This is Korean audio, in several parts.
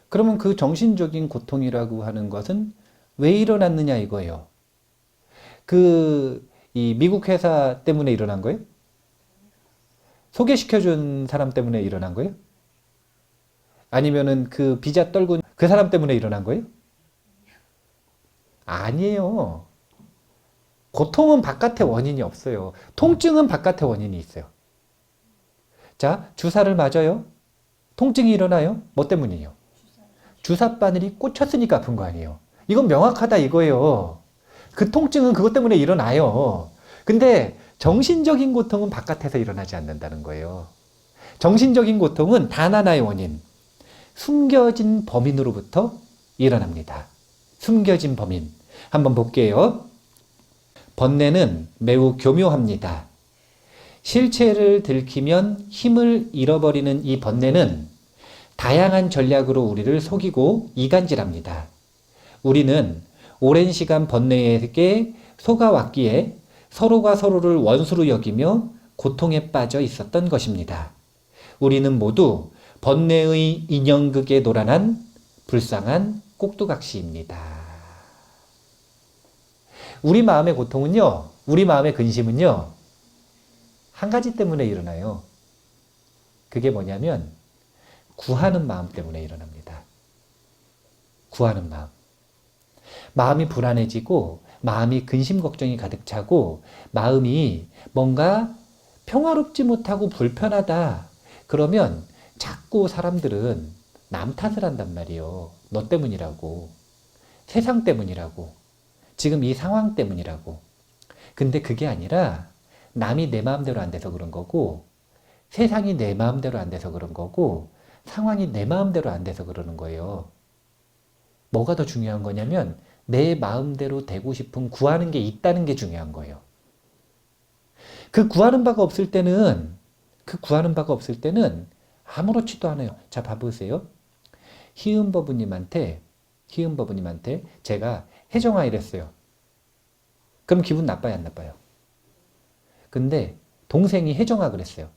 그러면 그 정신적인 고통이라고 하는 것은 왜 일어났느냐 이거예요. 이 미국 회사 때문에 일어난 거예요? 소개시켜준 사람 때문에 일어난 거예요? 아니면은 그 비자 떨군 그 사람 때문에 일어난 거예요? 아니에요. 고통은 바깥에 원인이 없어요. 통증은 바깥에 원인이 있어요. 자, 주사를 맞아요. 통증이 일어나요? 뭐 때문이에요? 주사 바늘이 꽂혔으니까 아픈 거 아니에요. 이건 명확하다 이거예요. 그 통증은 그것 때문에 일어나요. 근데 정신적인 고통은 바깥에서 일어나지 않는다는 거예요. 정신적인 고통은 단 하나의 원인. 숨겨진 범인으로부터 일어납니다. 숨겨진 범인. 한번 볼게요. 번뇌는 매우 교묘합니다. 실체를 들키면 힘을 잃어버리는 이 번뇌는 다양한 전략으로 우리를 속이고 이간질합니다. 우리는 오랜 시간 번뇌에게 속아왔기에 서로가 서로를 원수로 여기며 고통에 빠져 있었던 것입니다. 우리는 모두 번뇌의 인형극에 노란한 불쌍한 꼭두각시입니다. 우리 마음의 고통은요, 우리 마음의 근심은요, 한 가지 때문에 일어나요. 그게 뭐냐면 구하는 마음 때문에 일어납니다. 구하는 마음. 마음이 불안해지고 마음이 근심 걱정이 가득 차고 마음이 뭔가 평화롭지 못하고 불편하다. 그러면 자꾸 사람들은 남 탓을 한단 말이에요. 너 때문이라고. 세상 때문이라고. 지금 이 상황 때문이라고. 근데 그게 아니라 남이 내 마음대로 안 돼서 그런 거고 세상이 내 마음대로 안 돼서 그런 거고 상황이 내 마음대로 안 돼서 그러는 거예요. 뭐가 더 중요한 거냐면 내 마음대로 되고 싶은 구하는 게 있다는 게 중요한 거예요. 그 구하는 바가 없을 때는 아무렇지도 않아요. 자, 봐보세요. 희은버부님한테 제가 혜정아 이랬어요. 그럼 기분 나빠요, 안 나빠요? 근데 동생이 혜정아 그랬어요.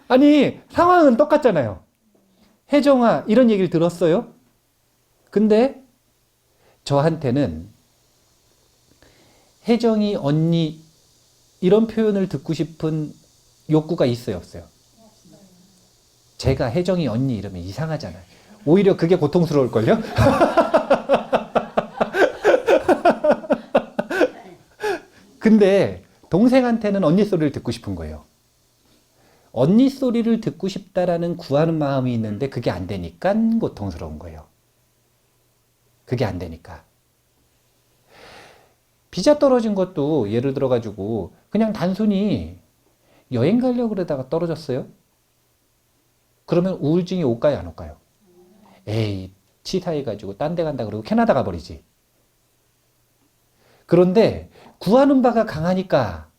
아니, 상황은 똑같잖아요. 혜정아, 이런 얘기를 들었어요? 근데 저한테는 혜정이 언니 이런 표현을 듣고 싶은 욕구가 있어요, 없어요? 제가 혜정이 언니 이러면 이상하잖아요. 오히려 그게 고통스러울걸요? 근데 동생한테는 언니 소리를 듣고 싶은 거예요. 언니 소리를 듣고 싶다라는 구하는 마음이 있는데 그게 안 되니까 고통스러운 거예요. 그게 안 되니까. 비자 떨어진 것도 예를 들어가지고 그냥 단순히 여행 가려고 그러다가 떨어졌어요? 그러면 우울증이 올까요, 안 올까요? 에이, 치사해가지고 딴 데 간다 그러고 캐나다 가버리지. 그런데 구하는 바가 강하니까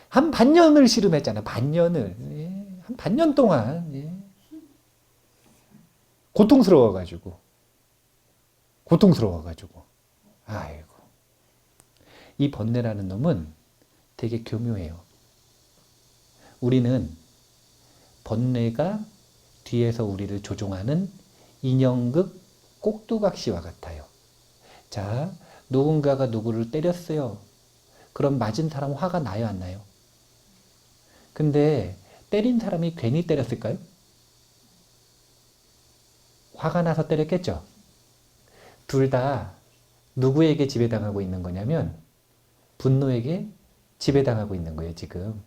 한 반년을 씨름했잖아요. 반년을. 예, 한 반년 동안. 예. 고통스러워가지고. 아이고. 이 번뇌라는 놈은 되게 교묘해요. 우리는 번뇌가 뒤에서 우리를 조종하는 인형극 꼭두각시와 같아요. 자, 누군가가 누구를 때렸어요. 그럼 맞은 사람 화가 나요, 안 나요? 근데 때린 사람이 괜히 때렸을까요? 화가 나서 때렸겠죠? 둘 다 누구에게 지배당하고 있는 거냐면 분노에게 지배당하고 있는 거예요, 지금.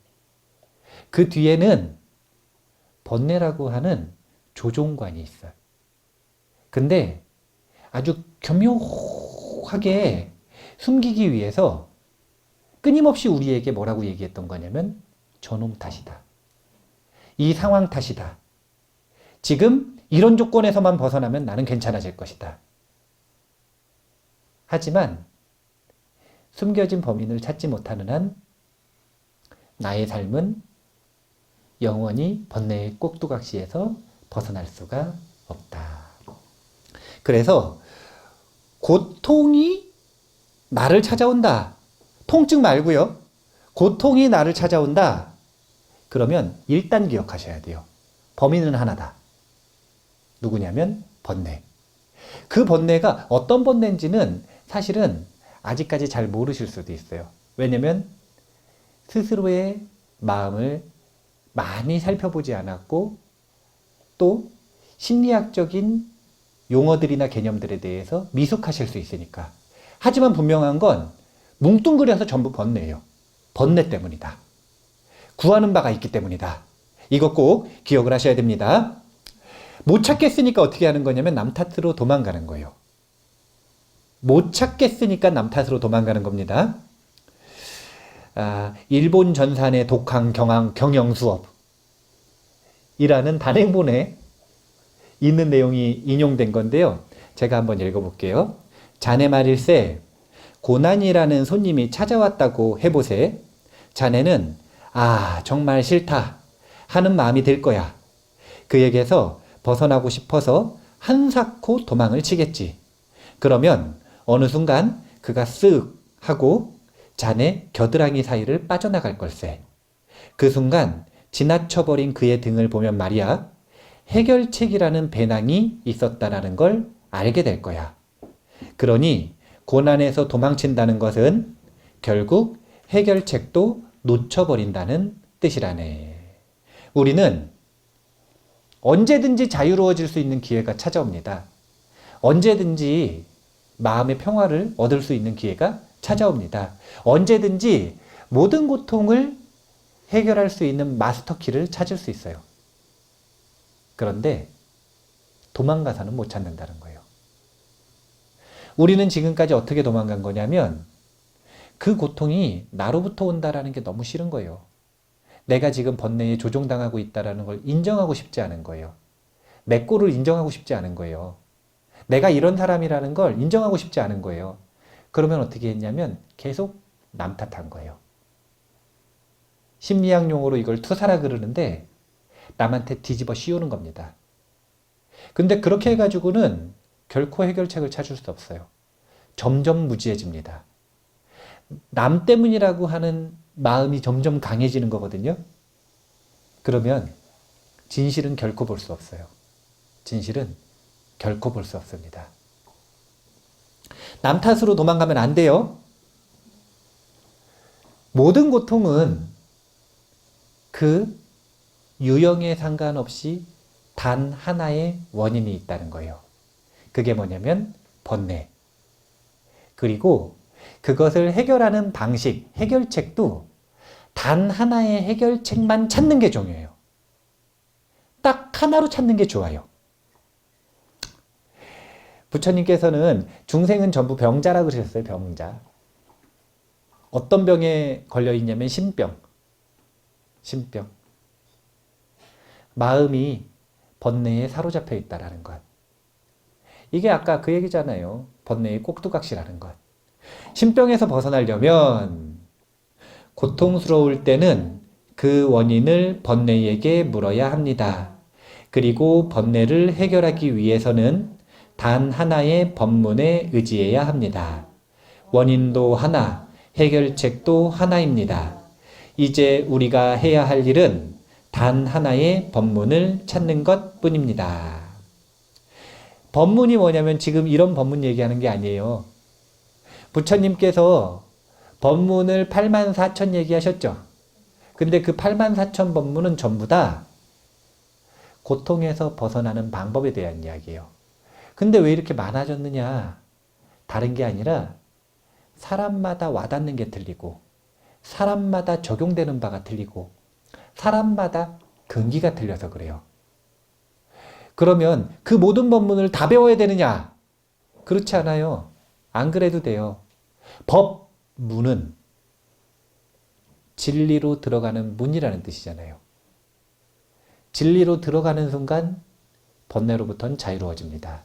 그 뒤에는 번뇌라고 하는 조종관이 있어요. 근데 아주 교묘하게 숨기기 위해서 끊임없이 우리에게 뭐라고 얘기했던 거냐면 저놈 탓이다. 이 상황 탓이다. 지금 이런 조건에서만 벗어나면 나는 괜찮아질 것이다. 하지만 숨겨진 범인을 찾지 못하는 한 나의 삶은 영원히 번뇌의 꼭두각시에서 벗어날 수가 없다. 그래서 고통이 나를 찾아온다. 통증 말고요. 고통이 나를 찾아온다. 그러면 일단 기억하셔야 돼요. 범인은 하나다. 누구냐면 번뇌. 그 번뇌가 어떤 번뇌인지는 사실은 아직까지 잘 모르실 수도 있어요. 왜냐면 스스로의 마음을 많이 살펴보지 않았고 또 심리학적인 용어들이나 개념들에 대해서 미숙하실 수 있으니까. 하지만 분명한 건 뭉뚱그려서 전부 번뇌예요. 번뇌 때문이다. 구하는 바가 있기 때문이다. 이것 꼭 기억을 하셔야 됩니다. 못 찾겠으니까 어떻게 하는 거냐면 남 탓으로 도망가는 거예요. 못 찾겠으니까 남 탓으로 도망가는 겁니다. 일본 전산의 독항 경영 수업 이라는 단행본에 있는 내용이 인용된 건데요. 제가 한번 읽어볼게요. 자네 말일세 고난이라는 손님이 찾아왔다고 해보세. 자네는 정말 싫다 하는 마음이 들 거야. 그에게서 벗어나고 싶어서 한사코 도망을 치겠지. 그러면 어느 순간 그가 쓱 하고 자네 겨드랑이 사이를 빠져나갈 걸세. 그 순간 지나쳐버린 그의 등을 보면 말이야. 해결책이라는 배낭이 있었다라는 걸 알게 될 거야. 그러니 고난에서 도망친다는 것은 결국 해결책도 놓쳐버린다는 뜻이라네. 우리는 언제든지 자유로워질 수 있는 기회가 찾아옵니다. 언제든지 마음의 평화를 얻을 수 있는 기회가 찾아옵니다. 언제든지 모든 고통을 해결할 수 있는 마스터키를 찾을 수 있어요. 그런데 도망가서는 못 찾는다는 거예요. 우리는 지금까지 어떻게 도망간 거냐면 그 고통이 나로부터 온다라는 게 너무 싫은 거예요. 내가 지금 번뇌에 조종당하고 있다는 걸 인정하고 싶지 않은 거예요. 내 꼴을 인정하고 싶지 않은 거예요. 내가 이런 사람이라는 걸 인정하고 싶지 않은 거예요. 그러면 어떻게 했냐면 계속 남 탓한 거예요. 심리학 용어로 이걸 투사라 그러는데 남한테 뒤집어 씌우는 겁니다. 근데 그렇게 해가지고는 결코 해결책을 찾을 수 없어요. 점점 무지해집니다. 남 때문이라고 하는 마음이 점점 강해지는 거거든요. 그러면 진실은 결코 볼 수 없어요. 진실은 결코 볼 수 없습니다. 남 탓으로 도망가면 안 돼요. 모든 고통은 그 유형에 상관없이 단 하나의 원인이 있다는 거예요. 그게 뭐냐면 번뇌. 그리고 그것을 해결하는 방식, 해결책도 단 하나의 해결책만 찾는 게 중요해요. 딱 하나로 찾는 게 좋아요. 부처님께서는 중생은 전부 병자라 그러셨어요. 병자. 어떤 병에 걸려 있냐면 신병. 신병. 마음이 번뇌에 사로잡혀 있다라는 것. 이게 아까 그 얘기잖아요. 번뇌의 꼭두각시라는 것. 신병에서 벗어나려면 고통스러울 때는 그 원인을 번뇌에게 물어야 합니다. 그리고 번뇌를 해결하기 위해서는 단 하나의 법문에 의지해야 합니다. 원인도 하나, 해결책도 하나입니다. 이제 우리가 해야 할 일은 단 하나의 법문을 찾는 것 뿐입니다. 법문이 뭐냐면 지금 이런 법문 얘기하는 게 아니에요. 부처님께서 법문을 84,000 얘기하셨죠. 근데 그 84,000 법문은 전부 다 고통에서 벗어나는 방법에 대한 이야기예요. 근데 왜 이렇게 많아졌느냐? 다른 게 아니라 사람마다 와닿는 게 틀리고 사람마다 적용되는 바가 틀리고 사람마다 근기가 틀려서 그래요. 그러면 그 모든 법문을 다 배워야 되느냐? 그렇지 않아요. 안 그래도 돼요. 법문은 진리로 들어가는 문이라는 뜻이잖아요. 진리로 들어가는 순간 번뇌로부터는 자유로워집니다.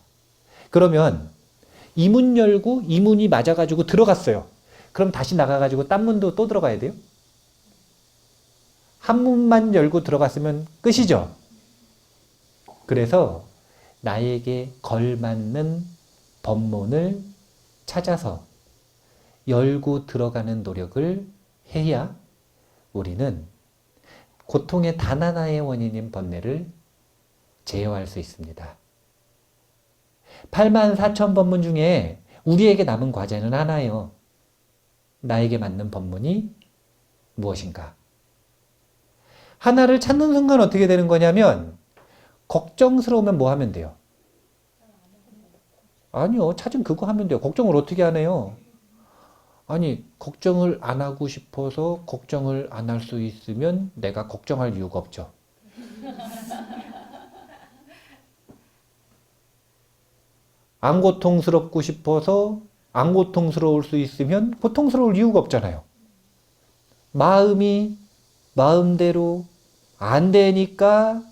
그러면 이 문 열고 이 문이 맞아가지고 들어갔어요. 그럼 다시 나가가지고 딴 문도 또 들어가야 돼요? 한 문만 열고 들어갔으면 끝이죠. 그래서 나에게 걸맞는 법문을 찾아서 열고 들어가는 노력을 해야 우리는 고통의 단 하나의 원인인 번뇌를 제어할 수 있습니다. 84,000법문 중에 우리에게 남은 과제는 하나예요. 나에게 맞는 법문이 무엇인가? 하나를 찾는 순간 어떻게 되는 거냐면 걱정스러우면 뭐 하면 돼요? 아니요. 찾은 그거 하면 돼요. 걱정을 어떻게 하네요? 아니, 걱정을 안 하고 싶어서 걱정을 안 할 수 있으면 내가 걱정할 이유가 없죠. 안 고통스럽고 싶어서 안 고통스러울 수 있으면 고통스러울 이유가 없잖아요. 마음이 마음대로 안 되니까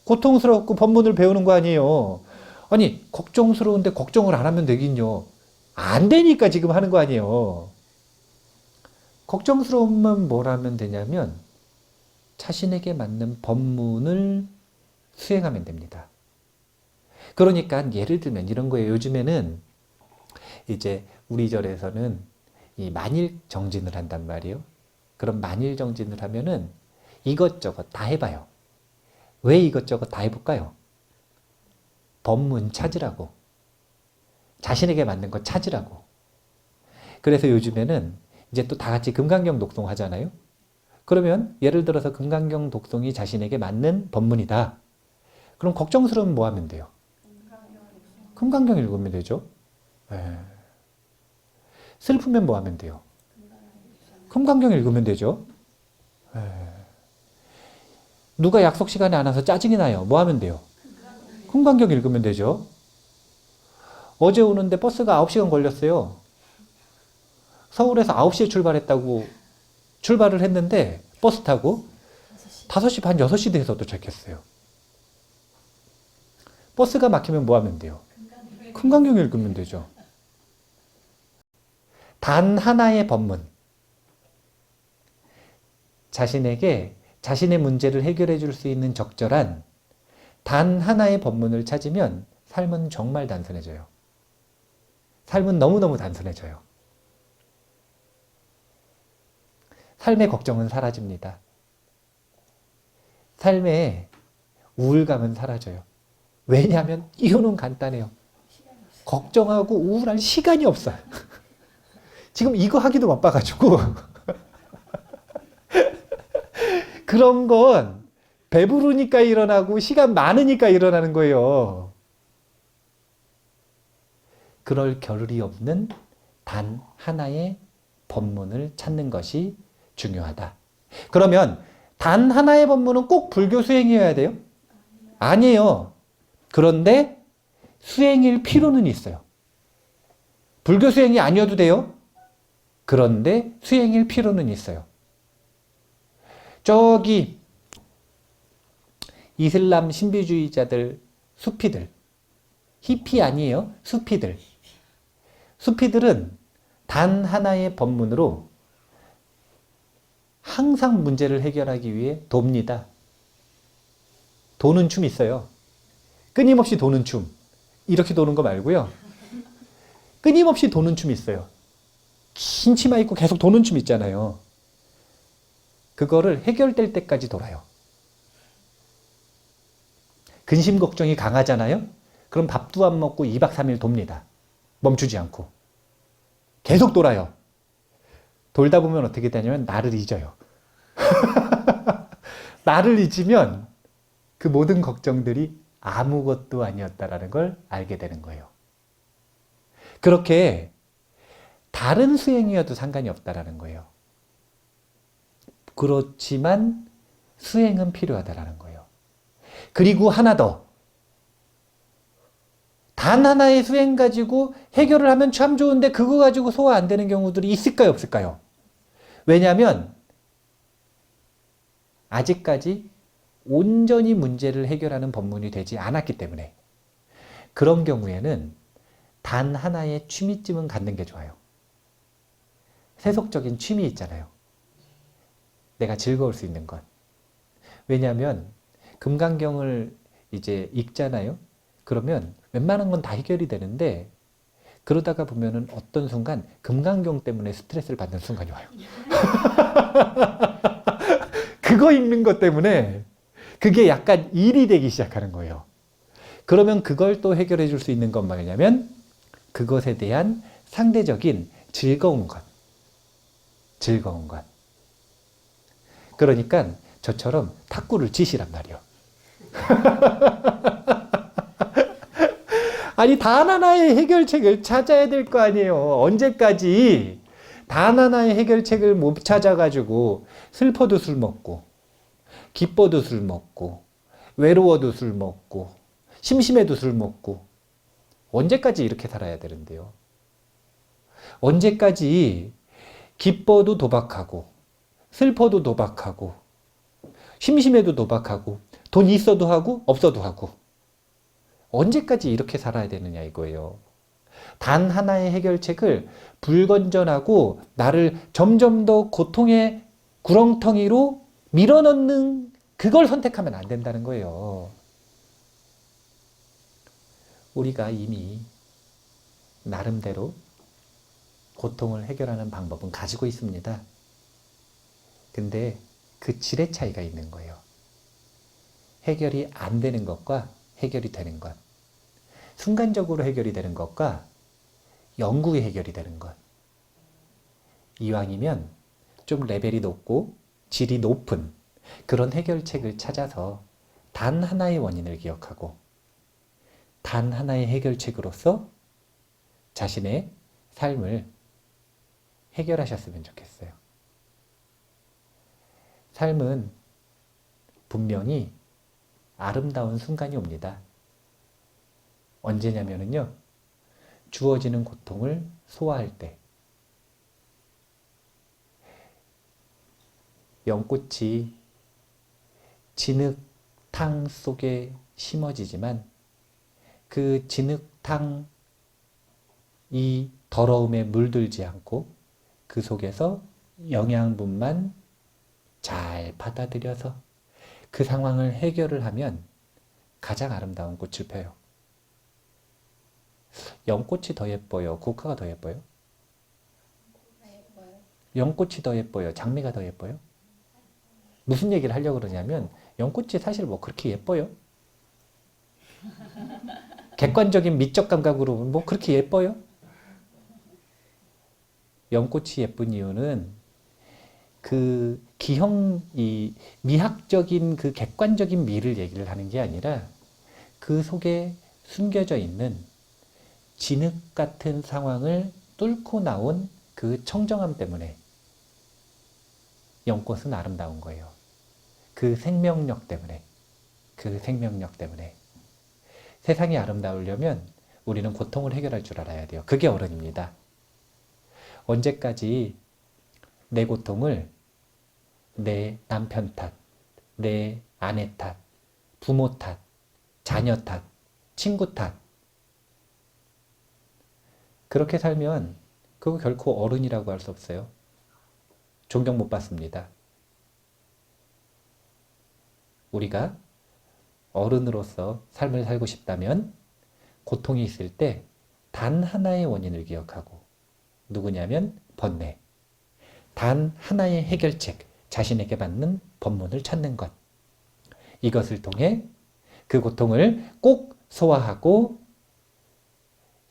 고통스럽고 법문을 배우는 거 아니에요. 아니, 걱정스러운데 걱정을 안 하면 되긴요. 안 되니까 지금 하는 거 아니에요. 걱정스러우면 뭘 하면 되냐면 자신에게 맞는 법문을 수행하면 됩니다. 그러니까 예를 들면 이런 거예요. 요즘에는 이제 우리 절에서는 이 만일 정진을 한단 말이에요. 그럼 만일 정진을 하면은 이것저것 다 해봐요. 왜 이것저것 다 해볼까요? 법문 찾으라고. 자신에게 맞는 거 찾으라고. 그래서 요즘에는 이제 또 다 같이 금강경 독송 하잖아요. 그러면 예를 들어서 금강경 독송이 자신에게 맞는 법문이다. 그럼 걱정스러우면 뭐 하면 돼요? 금강경 읽으면 되죠. 네. 슬프면 뭐 하면 돼요? 금강경 읽으면 되죠. 네. 누가 약속 시간에 안 와서 짜증이 나요. 뭐 하면 돼요? 금강경 읽으면 되죠. 어제 오는데 버스가 9시간 걸렸어요. 서울에서 9시에 출발했다고 출발을 했는데 버스 타고 5시 반, 6시 돼서 도착했어요. 버스가 막히면 뭐 하면 돼요? 금강경 읽으면 되죠. 단 하나의 법문. 자신에게 자신의 문제를 해결해 줄 수 있는 적절한 단 하나의 법문을 찾으면 삶은 정말 단순해져요. 삶은 너무너무 단순해져요. 삶의 걱정은 사라집니다. 삶의 우울감은 사라져요. 왜냐하면 이유는 간단해요. 걱정하고 우울할 시간이 없어요. 지금 이거 하기도 바빠가지고 그런 건 배부르니까 일어나고 시간 많으니까 일어나는 거예요. 그럴 겨를이 없는 단 하나의 법문을 찾는 것이 중요하다. 그러면 단 하나의 법문은 꼭 불교 수행이어야 돼요? 아니에요. 그런데 수행일 필요는 있어요. 불교 수행이 아니어도 돼요? 그런데 수행일 필요는 있어요. 저기 이슬람 신비주의자들, 수피들, 히피 아니에요? 수피들. 수피들은 단 하나의 법문으로 항상 문제를 해결하기 위해 돕니다. 도는 춤 있어요. 끊임없이 도는 춤. 이렇게 도는 거 말고요. 끊임없이 도는 춤 있어요. 긴 치마 입고 계속 도는 춤 있잖아요. 그거를 해결될 때까지 돌아요. 근심 걱정이 강하잖아요. 그럼 밥도 안 먹고 2박 3일 돕니다. 멈추지 않고. 계속 돌아요. 돌다 보면 어떻게 되냐면 나를 잊어요. 나를 잊으면 그 모든 걱정들이 아무것도 아니었다라는 걸 알게 되는 거예요. 그렇게 다른 수행이어도 상관이 없다라는 거예요. 그렇지만 수행은 필요하다라는 거예요. 그리고 하나 더. 단 하나의 수행 가지고 해결을 하면 참 좋은데 그거 가지고 소화 안 되는 경우들이 있을까요? 없을까요? 왜냐하면 아직까지 온전히 문제를 해결하는 법문이 되지 않았기 때문에 그런 경우에는 단 하나의 취미쯤은 갖는 게 좋아요. 세속적인 취미 있잖아요. 내가 즐거울 수 있는 것. 왜냐하면 금강경을 이제 읽잖아요. 그러면 웬만한 건 다 해결이 되는데 그러다가 보면은 어떤 순간 금강경 때문에 스트레스를 받는 순간이 와요. 그거 읽는 것 때문에 그게 약간 일이 되기 시작하는 거예요. 그러면 그걸 또 해결해 줄 수 있는 건 뭐냐면 그것에 대한 상대적인 즐거운 것. 즐거운 것. 그러니까 저처럼 탁구를 치시란 말이요. 아니 단 하나의 해결책을 찾아야 될 거 아니에요. 언제까지 단 하나의 해결책을 못 찾아가지고 슬퍼도 술 먹고 기뻐도 술 먹고 외로워도 술 먹고 심심해도 술 먹고 언제까지 이렇게 살아야 되는데요. 언제까지 기뻐도 도박하고 슬퍼도 도박하고 심심해도 도박하고 돈 있어도 하고 없어도 하고 언제까지 이렇게 살아야 되느냐 이거예요. 단 하나의 해결책을 불건전하고 나를 점점 더 고통의 구렁텅이로 밀어넣는 그걸 선택하면 안 된다는 거예요. 우리가 이미 나름대로 고통을 해결하는 방법은 가지고 있습니다. 근데 그 질의 차이가 있는 거예요. 해결이 안 되는 것과 해결이 되는 것. 순간적으로 해결이 되는 것과 영구히 해결이 되는 것. 이왕이면 좀 레벨이 높고 질이 높은 그런 해결책을 찾아서 단 하나의 원인을 기억하고 단 하나의 해결책으로서 자신의 삶을 해결하셨으면 좋겠어요. 삶은 분명히 아름다운 순간이 옵니다. 언제냐면요. 주어지는 고통을 소화할 때. 연꽃이 진흙탕 속에 심어지지만 그 진흙탕이 더러움에 물들지 않고 그 속에서 영양분만 잘 받아들여서 그 상황을 해결을 하면 가장 아름다운 꽃을 펴요. 연꽃이 더 예뻐요? 국화가 더 예뻐요? 연꽃이 더 예뻐요? 장미가 더 예뻐요? 무슨 얘기를 하려고 그러냐면 연꽃이 사실 뭐 그렇게 예뻐요? 객관적인 미적 감각으로 뭐 그렇게 예뻐요? 연꽃이 예쁜 이유는 그 이 미학적인 그 객관적인 미를 얘기를 하는 게 아니라 그 속에 숨겨져 있는 진흙 같은 상황을 뚫고 나온 그 청정함 때문에 연꽃은 아름다운 거예요. 그 생명력 때문에. 그 생명력 때문에. 세상이 아름다우려면 우리는 고통을 해결할 줄 알아야 돼요. 그게 어른입니다. 언제까지 내 고통을 내 남편 탓, 내 아내 탓, 부모 탓, 자녀 탓, 친구 탓 그렇게 살면 그거 결코 어른이라고 할 수 없어요. 존경 못 받습니다. 우리가 어른으로서 삶을 살고 싶다면 고통이 있을 때 단 하나의 원인을 기억하고 누구냐면 번뇌. 단 하나의 해결책, 자신에게 맞는 법문을 찾는 것. 이것을 통해 그 고통을 꼭 소화하고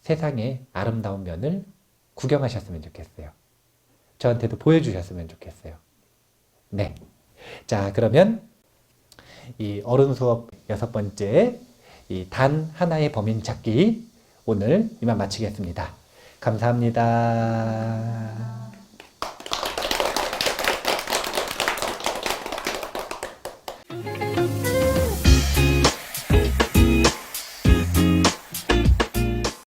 세상의 아름다운 면을 구경하셨으면 좋겠어요. 저한테도 보여주셨으면 좋겠어요. 네. 자, 그러면 이 어른 수업 6번째 이 단 하나의 범인 찾기 오늘 이만 마치겠습니다. 감사합니다.